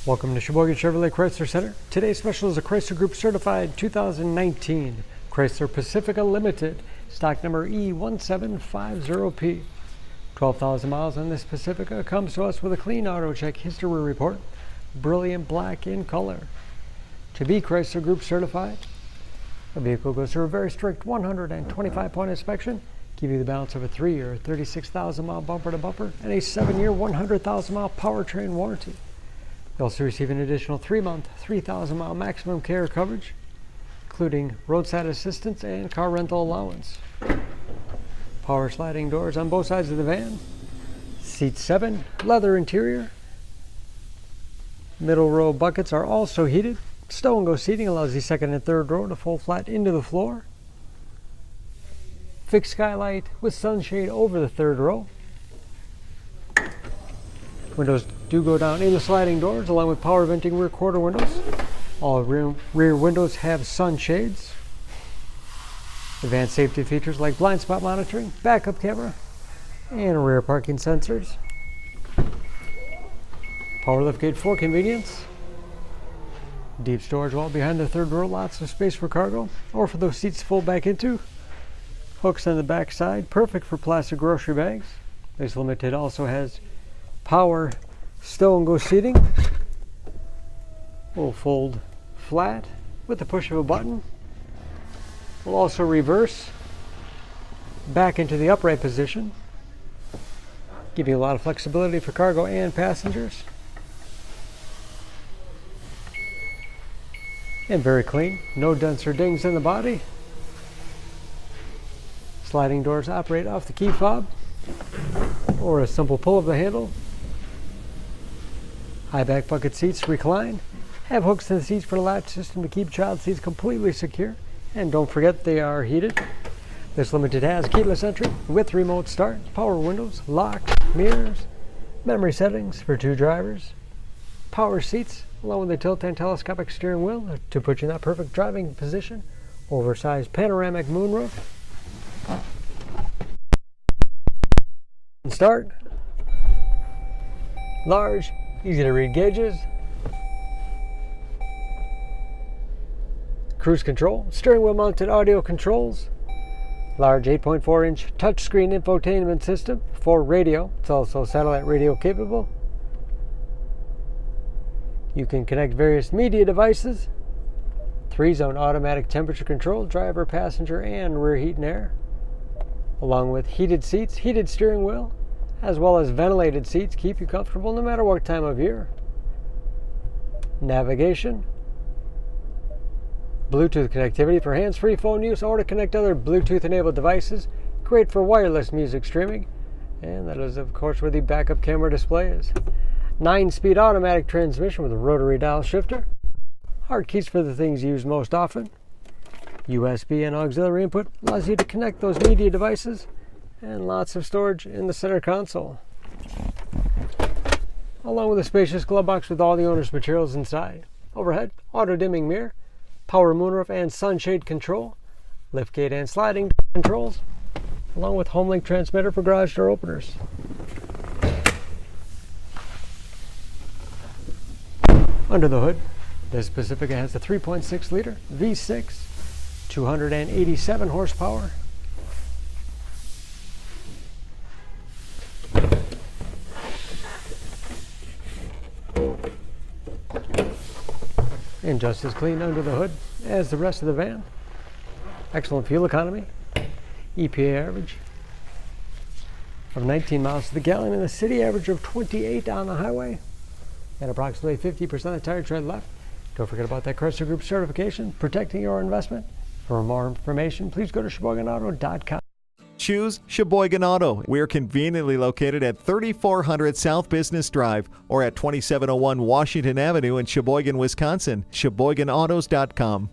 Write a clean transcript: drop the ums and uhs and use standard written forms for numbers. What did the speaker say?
Welcome to Sheboygan Chevrolet Chrysler Center. Today's special is a Chrysler Group certified 2019 Chrysler Pacifica Limited, stock number E1750P. 12,000 miles on this Pacifica, comes to us with a clean auto check history report, brilliant black in color. To be Chrysler Group certified, the vehicle goes through a very strict 125-point inspection, give you the balance of a 3-year, 36,000-mile bumper-to-bumper, and a 7-year, 100,000-mile powertrain warranty. You also receive an additional 3-month, 3,000-mile maximum care coverage, including roadside assistance and car rental allowance. Power sliding doors on both sides of the van. Seat 7, leather interior. Middle row buckets are also heated. Stow and go seating allows the second and third row to fold flat into the floor. Fixed skylight with sunshade over the third row. Windows do go down in the sliding doors, along with power venting rear quarter windows. All rear windows have sunshades. Advanced safety features like blind spot monitoring, backup camera, and rear parking sensors. Power liftgate for convenience. Deep storage wall behind the third row, lots of space for cargo, or for those seats to fold back into. Hooks on the back side, perfect for plastic grocery bags. This Limited also has power stow and go seating. Will fold flat with the push of a button. Will also reverse back into the upright position, give you a lot of flexibility for cargo and passengers. And very clean, no dents or dings in the body. Sliding doors operate off the key fob or a simple pull of the handle. High back bucket seats recline, have hooks in the seats for the latch system to keep child seats completely secure, and don't forget they are heated. This Limited has keyless entry with remote start, power windows, locks, mirrors, memory settings for 2 drivers, power seats along with a tilt and telescopic steering wheel to put you in that perfect driving position, oversized panoramic moonroof. And start. Large, easy to read gauges. Cruise control, steering wheel mounted audio controls. Large 8.4-inch touchscreen infotainment system for radio. It's also satellite radio capable. You can connect various media devices. 3-zone automatic temperature control, driver, passenger, and rear heat and air. Along with heated seats, heated steering wheel, as well as ventilated seats, keep you comfortable no matter what time of year. Navigation. Bluetooth connectivity for hands-free phone use or to connect other Bluetooth-enabled devices. Great for wireless music streaming. And that is, of course, where the backup camera display is. 9-speed automatic transmission with a rotary dial shifter. Hard keys for the things used most often. USB and auxiliary input allows you to connect those media devices. And lots of storage in the center console. Along with a spacious glove box with all the owner's materials inside. Overhead, auto-dimming mirror, power moonroof and sunshade control, liftgate and sliding controls, along with HomeLink transmitter for garage door openers. Under the hood, this Pacifica has a 3.6-liter V6, 287 horsepower. And just as clean under the hood as the rest of the van. Excellent fuel economy. EPA average of 19 miles to the gallon and a city average of 28 on the highway. And approximately 50% of tire tread left. Don't forget about that Chrysler Group certification, protecting your investment. For more information, please go to SheboyganAuto.com. Choose Sheboygan Auto. We're conveniently located at 3400 South Business Drive or at 2701 Washington Avenue in Sheboygan, Wisconsin. SheboyganAutos.com.